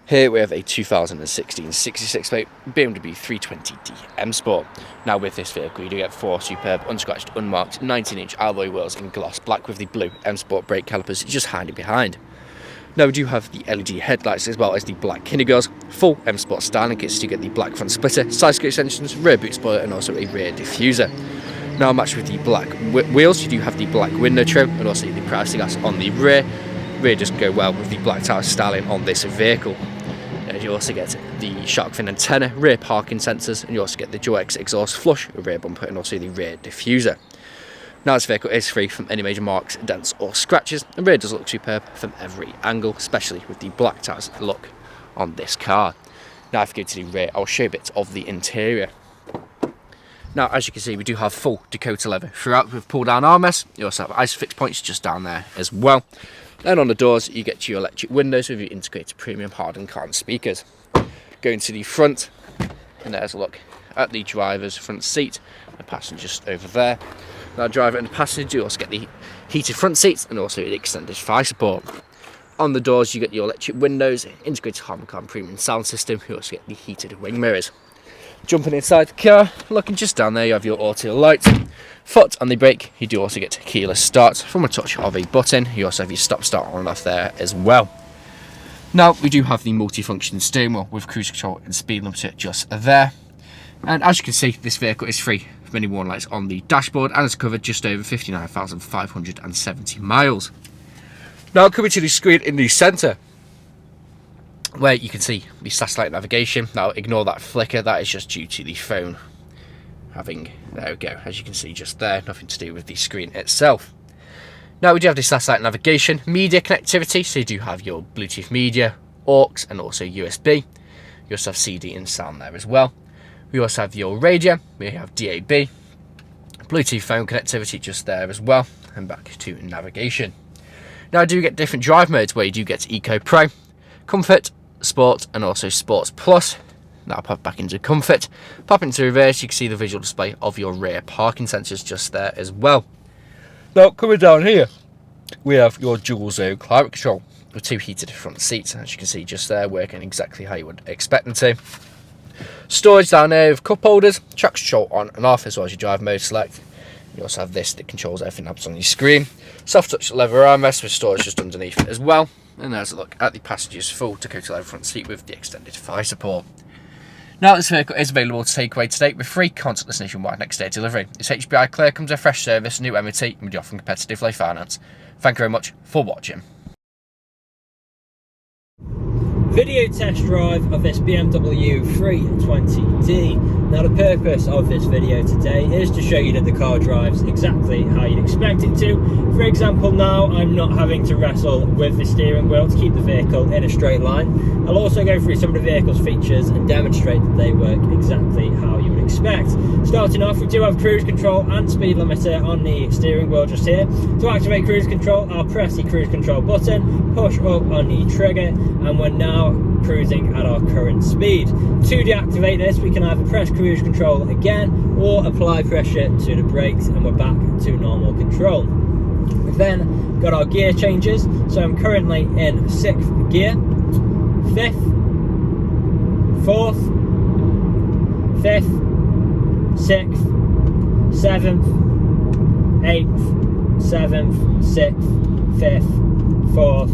Here we have a 2016 66 plate BMW 320d M Sport. Now with this vehicle you do get 4 superb, unscratched, unmarked 19-inch alloy wheels in gloss black with the blue M Sport brake calipers just hiding behind. Now we do have the LED headlights as well as the black kinder grills, full M Sport styling kits to get the black front splitter, side skirt extensions, rear boot spoiler and also a rear diffuser. Now matched with the black wheels you do have the black window trim and also the privacy glass on the rear. Rear does go well with the black tower styling on this vehicle. And you also get the shark fin antenna, rear parking sensors, and you also get the dual exhaust flush, rear bumper, and also the rear diffuser. Now this vehicle is free from any major marks, dents or scratches, and rear does look superb from every angle, especially with the black tires look on this car. Now if you go to the rear, I'll show you bits of the interior. Now as you can see we do have full Dakota leather throughout with pull down armrests. You also have ISOFIX points just down there as well. And on the doors you get your electric windows with your integrated premium hardened Kardon speakers. Going to the front, and there's a look at the driver's front seat, the passenger just over there. Now driver and the passenger, you also get the heated front seats and also the extended thigh support. On the doors you get your electric windows, integrated Harman premium sound system, you also get the heated wing mirrors. Jumping inside the car, looking just down there you have your auto lights. Foot on the brake, you do also get keyless start from a touch of a button. You also have your stop start on and off there as well. Now we do have the multi-function steering wheel with cruise control and speed limiter just there. And as you can see, this vehicle is free from any warning lights on the dashboard and has covered just over 59,570 miles. Now coming to the screen in the centre, where you can see the satellite navigation. Now ignore that flicker, that is just due to the phone having, there we go, as you can see just there, nothing to do with the screen itself. Now we do have the satellite navigation, media connectivity, so you do have your Bluetooth media, aux and also USB. You also have CD and sound there as well. We also have your radio, we have DAB, Bluetooth phone connectivity just there as well, and back to navigation. Now I do get different drive modes where you do get Eco Pro, Comfort, Sport and also Sports Plus. Now pop back into Comfort, pop into reverse, you can see the visual display of your rear parking sensors just there as well. Now coming down here, we have your dual zone climate control with 2 heated front seats, as you can see just there, working exactly how you would expect them to. Storage down there with cup holders, traction control on and off as well as your drive mode select. You also have this that controls everything that happens on your screen. Soft touch leather armrest with storage just underneath it as well. And there's a look at the passenger's full Dakota leather front seat with the extended thigh support. Now this vehicle is available to take away today with free contactless nationwide next day delivery. It's HBI clear, comes with a fresh service, new MOT, and we do offer competitive low finance. Thank you very much for watching. Video test drive of this BMW 320d. Now the purpose of this video today is to show you that the car drives exactly how you'd expect it to. For example, now I'm not having to wrestle with the steering wheel to keep the vehicle in a straight line. I'll also go through some of the vehicle's features and demonstrate that they work exactly how you would expect. Starting off, we do have cruise control and speed limiter on the steering wheel just here. To activate cruise control, I'll press the cruise control button, push up on the trigger, and we're now cruising at our current speed. To deactivate this, we can either press cruise control again or apply pressure to the brakes and we're back to normal control. We've then got our gear changes, so I'm currently in 6th gear, 5th, 4th, 5th, 6th, 7th, 8th, 7th, 6th, 5th, 4th,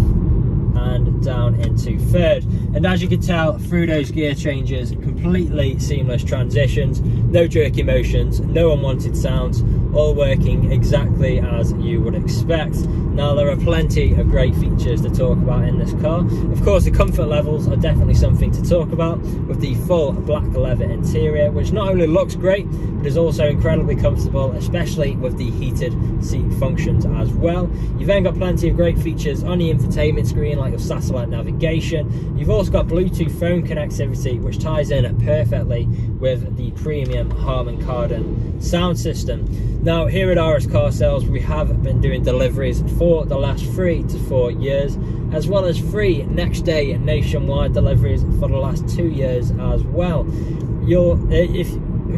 and down into 3rd. And as you can tell through those gear changes, completely seamless transitions, no jerky motions, no unwanted sounds, all working exactly as you would expect. Now there are plenty of great features to talk about in this car. Of course the comfort levels are definitely something to talk about, with the full black leather interior, which not only looks great but is also incredibly comfortable, especially with the heated seat functions as well. You've then got plenty of great features on the infotainment screen like your satellite navigation. You've also got Bluetooth phone connectivity, which ties in perfectly with the premium Harman Kardon sound system. Now here at RS Car Sales we have been doing deliveries for the last 3 to 4 years, as well as free next day nationwide deliveries for the last 2 years as well. We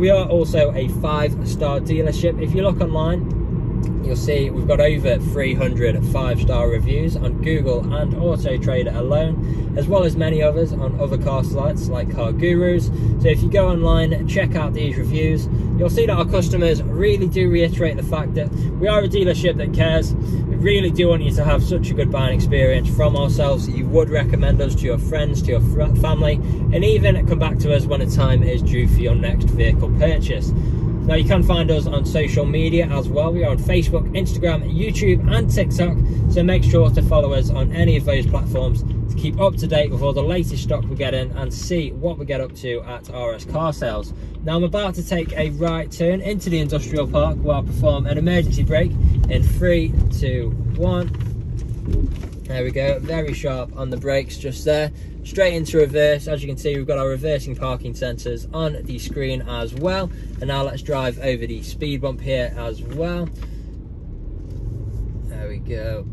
are also a 5-star dealership. If you look online you'll see we've got over 300 5-star reviews on Google and Autotrader alone, as well as many others on other car sites like Car Gurus. So if you go online and check out these reviews, you'll see that our customers really do reiterate the fact that we are a dealership that cares. We really do want you to have such a good buying experience from ourselves that you would recommend us to your friends, to your family, and even come back to us when the time is due for your next vehicle purchase. Now, you can find us on social media as well. We are on Facebook, Instagram, YouTube and TikTok, so make sure to follow us on any of those platforms to keep up to date with all the latest stock we get in and see what we get up to at RS Car Sales. Now, I'm about to take a right turn into the industrial park where I'll perform an emergency brake in 3, 2, 1. There we go, very sharp on the brakes just there. Straight into reverse. As you can see, we've got our reversing parking sensors on the screen as well. And now let's drive over the speed bump here as well. There we go.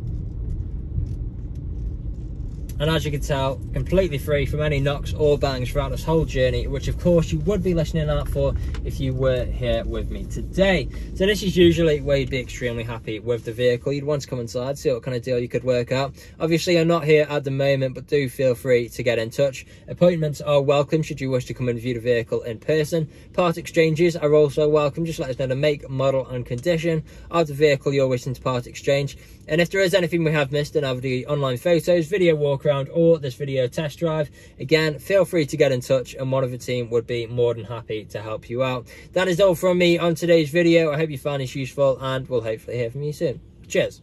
And as you can tell, completely free from any knocks or bangs throughout this whole journey, which of course you would be listening out for if you were here with me today. So this is usually where you'd be extremely happy with the vehicle. You'd want to come inside, see what kind of deal you could work out. Obviously, I'm not here at the moment, but do feel free to get in touch. Appointments are welcome should you wish to come and view the vehicle in person. Part exchanges are also welcome. Just let us know the make, model and condition of the vehicle you're wishing to part exchange. And if there is anything we have missed in either the online photos, video walk around or this video test drive, again, feel free to get in touch and one of the team would be more than happy to help you out. That is all from me on today's video. I hope you found this useful and we'll hopefully hear from you soon. Cheers.